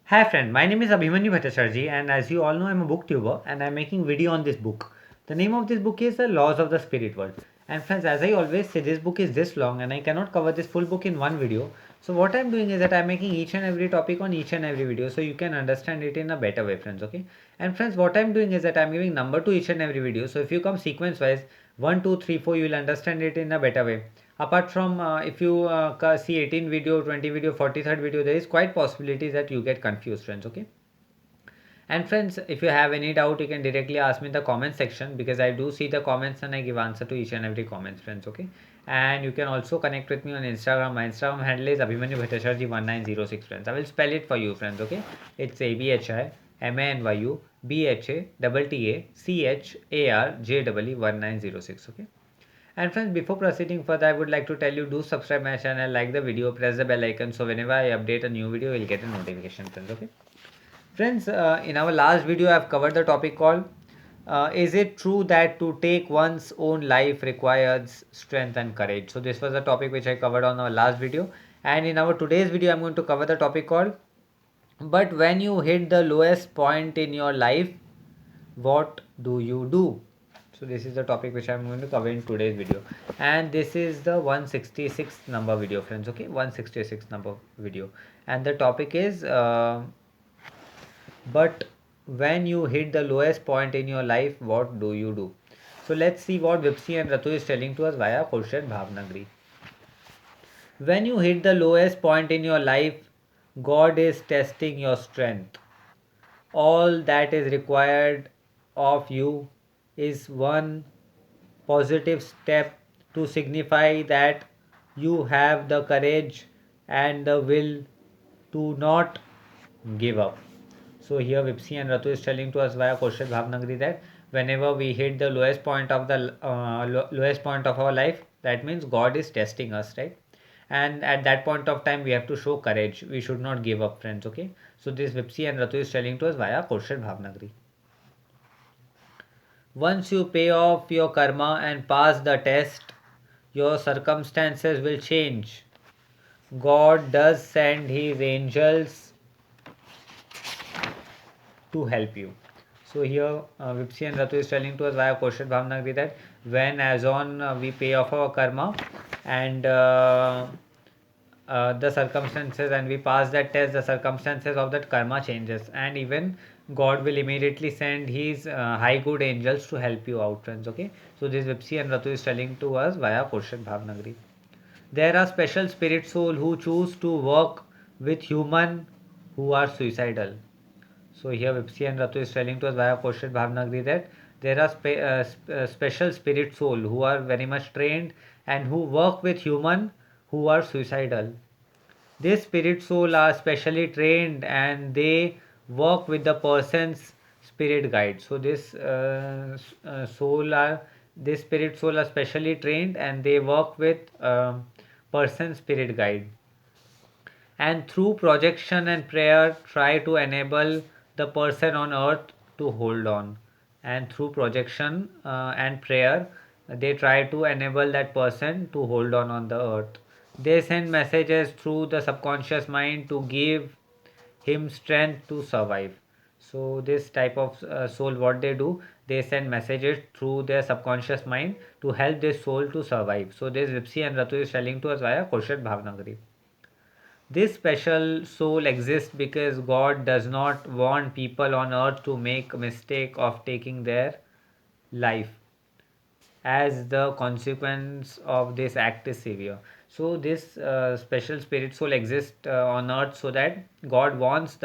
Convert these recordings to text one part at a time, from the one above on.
Hi friend, my name is Abhimanyu Bhattacharjee and as you all know I'm a booktuber and I'm making video on this book. The name of this book is The Laws of the Spirit World. And friends, as I always say, this book is this long and I cannot cover this full book in one video. So what I'm doing is that I'm making each and every topic on each and every video so you can understand it in a better way, friends. Okay. And friends, what I'm doing is that I'm giving number to each and every video. So if you come sequence wise 1, 2, 3, 4, you will understand it in a better way. Apart from if you see 18 video, 20 video, 43rd video, there is quite possibility that you get confused, friends. Okay. And friends, if you have any doubt, you can directly ask me in the comment section because I do see the comments and I give answer to each and every comment, friends. Okay. And you can also connect with me on Instagram. My Instagram handle is Abhimanyu Bhattacharjee 1906, friends. I will spell it for you, friends. Okay. It's ABHIMANYU BHATTACHARJE 1906. Okay. And friends, before proceeding further, I would like to tell you do subscribe my channel, like the video, press the bell icon so whenever I update a new video, you'll get a notification, friends. Okay. Friends, in our last video, I've covered the topic called is it true that to take one's own life requires strength and courage? So this was a topic which I covered on our last video. And in our today's video, I'm going to cover the topic called but when you hit the lowest point in your life, what do you do? So this is the topic which I'm going to cover in today's video, and this is the 166th number video, friends. Okay, 166 number video, and the topic is but when you hit the lowest point in your life, what do you do? So let's see what Vipsi and Ratu is telling to us via question Bhavnagri. When you hit the lowest point in your life, God is testing your strength. All that is required of you is one positive step to signify that you have the courage and the will to not give up. So here Vipsi and Ratu is telling to us via question Bhavnagri that whenever we hit the lowest point of the lowest point of our life, that means God is testing us, right? And at that point of time, we have to show courage. We should not give up, friends. Okay. So this Vipsi and Ratu is telling to us via question Bhavnagri. Once you pay off your karma and pass the test, your circumstances will change. God does send his angels to help you. So here Vipsi and Ratu is telling to us via question Bhavnagri that when as on we pay off our karma and the circumstances and we pass that test, the circumstances of that karma changes and even God will immediately send his high good angels to help you out, friends. Okay. So this Vipsi and Ratu is telling to us via question Bhavnagri. There are special spirit soul who choose to work with human who are suicidal. So here Vipsi and Ratu is telling to us via question Bhavnagri that there are special spirit soul who are very much trained and who work with human who are suicidal. These spirit soul are specially trained and they work with the person's spirit guide. So this spirit soul are specially trained and they work with person's spirit guide, and through projection and prayer try to enable the person on earth to hold on, and through projection and prayer they try to enable that person to hold on the earth. They send messages through the subconscious mind to give him strength to survive. So this type of soul, what they do, they send messages through their subconscious mind to help this soul to survive. So this Vipsi and Ratu is telling to us via question Bhavnagari. This special soul exists because God does not want people on earth to make a mistake of taking their life, as the consequence of this act is severe. So this special spirit soul exists on earth so that God wants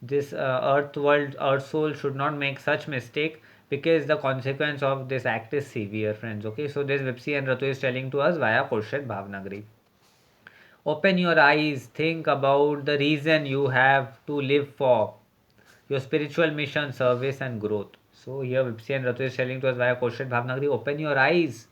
this earth world, earth soul should not make such mistake because the consequence of this act is severe, friends. Okay, so this Vipsi and Ratu is telling to us via question Bhavnagri. Open your eyes, think about the reason you have to live for, your spiritual mission, service, and growth. So, here Vipsi and Ratu is telling to us via question Bhavnagri, open your eyes.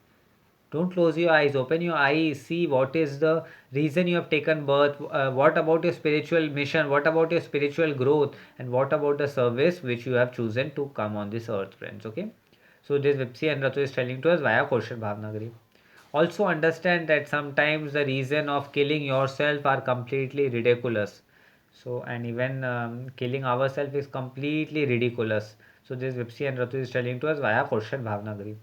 Don't close your eyes, open your eyes, see what is the reason you have taken birth, what about your spiritual mission, what about your spiritual growth, and what about the service which you have chosen to come on this earth, friends. Okay. So, this Vipsi and Ratu is telling to us via question Bhavnagri. Also understand that sometimes the reason of killing yourself are completely ridiculous. So, and even killing ourselves is completely ridiculous. So, this Vipsi and Ratu is telling to us via question Bhavnagari.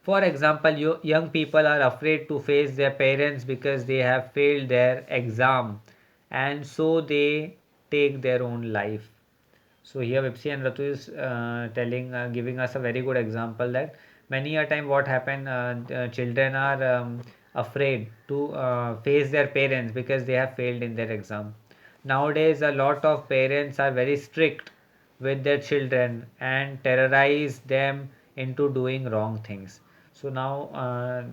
For example, young people are afraid to face their parents because they have failed their exam, and so they take their own life. So here Vipsi and Ratu is giving us a very good example that many a time what happen, children are afraid to face their parents because they have failed in their exam. Nowadays, a lot of parents are very strict with their children and terrorize them into doing wrong things. So now,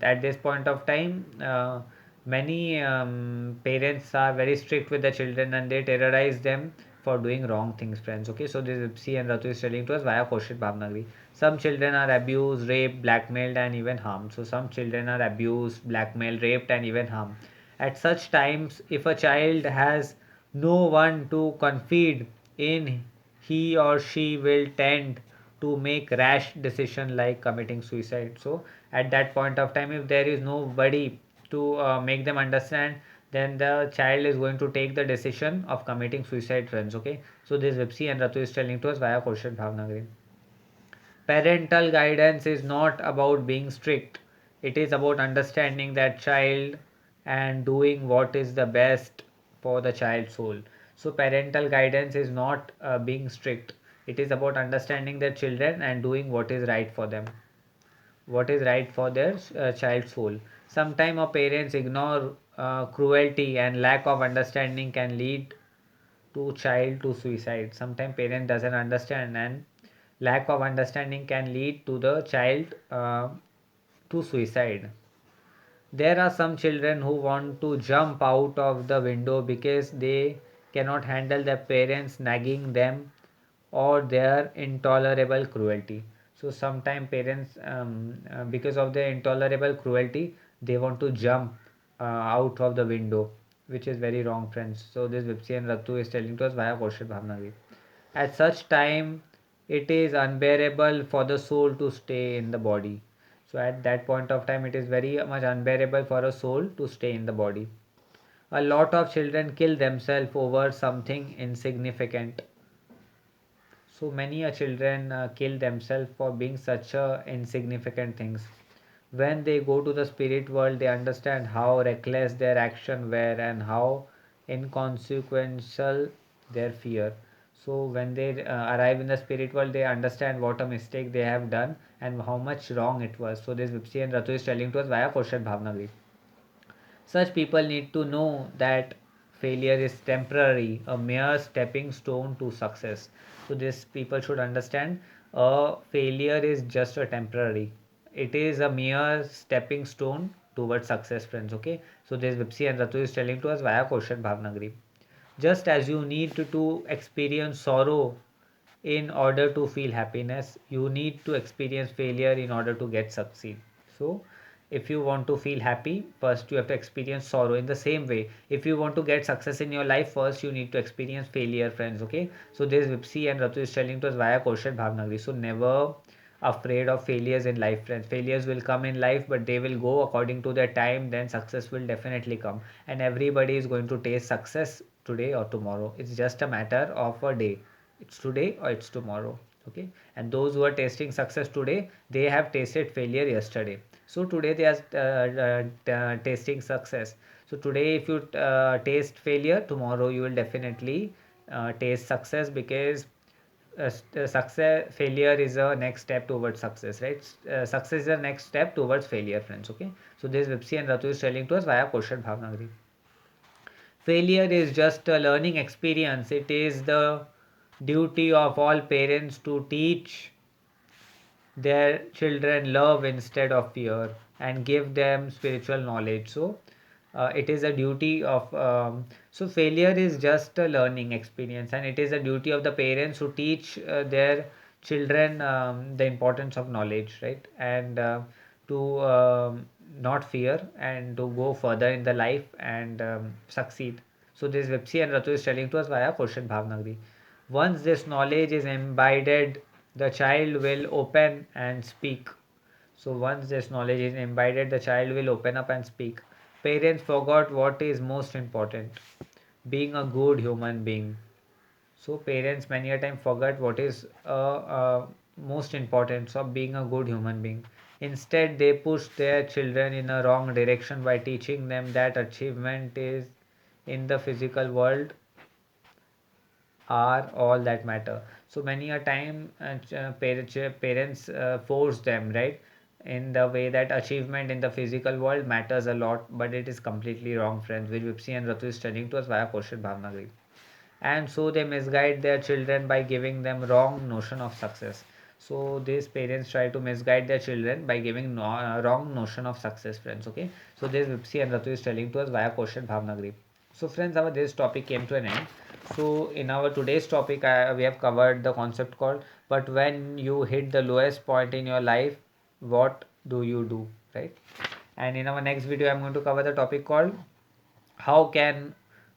at this point of time, many parents are very strict with the children and they terrorize them for doing wrong things, friends. Okay, so this C and Ratu is telling to us via question Bhavnagri. Some children are abused, raped, blackmailed, and even harmed. So some children are abused, blackmailed, raped, and even harmed. At such times, if a child has no one to confide in, he or she will tend to make rash decision like committing suicide. So at that point of time, if there is nobody to make them understand, then the child is going to take the decision of committing suicide, friends. Okay, so this Vipsi and Ratu is telling to us via question Bhavnagari. Parental guidance is not about being strict, it is about understanding that child and doing what is the best for the child's soul. So parental guidance is not being strict, it is about understanding their children and doing what is right for them, what is right for their child's soul. Sometimes our parents ignore cruelty and lack of understanding can lead to child to suicide. Sometimes parent doesn't understand and lack of understanding can lead to the child to suicide. There are some children who want to jump out of the window because they cannot handle their parents nagging them or their intolerable cruelty. So sometimes parents, because of their intolerable cruelty, they want to jump out of the window, which is very wrong, friends. So this Vipsi and Ratu is telling to us via question Bhavnagari. At such time, it is unbearable for the soul to stay in the body. So at that point of time, it is very much unbearable for a soul to stay in the body. A lot of children kill themselves over something insignificant. So many a children kill themselves for being such a insignificant things. When they go to the spirit world, they understand how reckless their action were and how inconsequential their fear. So when they arrive in the spirit world, they understand what a mistake they have done and how much wrong it was. So this Vipsi and Ratu is telling to us via question Bhavnagri. Such people need to know that failure is temporary, a mere stepping stone to success. So this people should understand failure is just a temporary. It is a mere stepping stone towards success, friends. Okay. So this Vipsi and Ratu is telling to us via question Bhavnagri. Just as you need to experience sorrow in order to feel happiness, you need to experience failure in order to get succeed. So if you want to feel happy, first you have to experience sorrow. In the same way, if you want to get success in your life, first you need to experience failure, friends. Okay, so this Vipsi and Ratu is telling to us via question Bhavnagri. So never afraid of failures in life, friends. Failures will come in life, but they will go according to their time. Then success will definitely come, and everybody is going to taste success today or tomorrow. It's just a matter of a day. It's today or it's tomorrow. Okay, and those who are tasting success today, they have tasted failure yesterday. So today they are tasting success. So today if you taste failure, tomorrow you will definitely taste success, because success failure is a next step towards success, right? Success is the next step towards failure, friends. Okay, so this Vipsi and Ratu is telling to us via question Bhavnagari. Failure is just a learning experience. It is the duty of all parents to teach their children love instead of fear and give them spiritual knowledge. So it is a duty of so failure is just a learning experience, and it is a duty of the parents to teach their children the importance of knowledge, right? And to not fear and to go further in the life and succeed. So this Vipsi and Ratu is telling to us via question Bhavnagri. Once this knowledge is imbibed, the child will open and speak. So once this knowledge is imbibed, the child will open up and speak. Parents forgot what is most important. being a good human being. So parents many a time forget what is most important of being a good human being. Instead, they push their children in a wrong direction by teaching them that achievement is in the physical world are all that matter. So many a time parents force them, right, in the way that achievement in the physical world matters a lot, but it is completely wrong, friends, which Vipsi and Ratu is telling to us via question Bhavnagari. And so they misguide their children by giving them wrong notion of success. So these parents try to misguide their children by giving wrong notion of success, friends. Okay, so this Vipsi and Ratu is telling to us via question Bhavnagari. So friends, our this topic came to an end. So in our today's topic, we have covered the concept called but when you hit the lowest point in your life, what do you do, right? And in our next video, I'm going to cover the topic called how can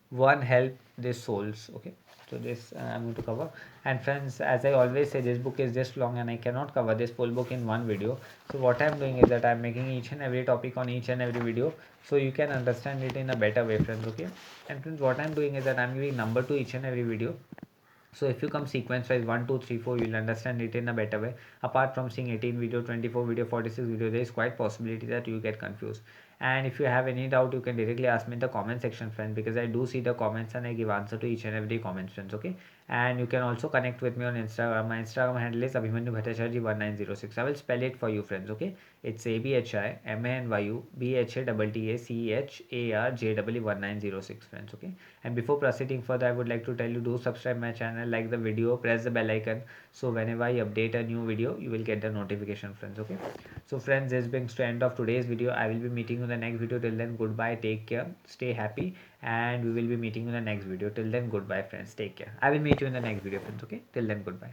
one help these souls. Okay, so this I'm going to cover. And friends, as I always say, this book is just long and I cannot cover this full book in one video. So what I'm doing is that I'm making each and every topic on each and every video so you can understand it in a better way, friends. Okay, and friends, what I'm doing is that I'm giving number to each and every video. So if you come sequence wise 1, 2, 3, 4, you'll understand it in a better way. Apart from seeing 18 video, 24 video, 46 video, there is quite possibility that you get confused. And if you have any doubt, you can directly ask me in the comment section, friends, because I do see the comments and I give answer to each and every comment, friends. Okay, and you can also connect with me on Instagram. My Instagram handle is Abhimanyu Bhattacharya 1906. I will spell it for you, friends. Okay, it's ABHIMANYUBHATTACHARJ1906, friends. Okay, and before proceeding further, I would like to tell you, do subscribe my channel, like the video, press the bell icon, so whenever I update a new video you will get the notification, friends. Okay, so friends, this brings to end of today's video. I will be meeting you in the next video. Till then, goodbye, take care, stay happy, and we will be meeting you in the next video. Till then, goodbye, friends, take care. I will meet you in the next video, friends. Okay, till then, goodbye.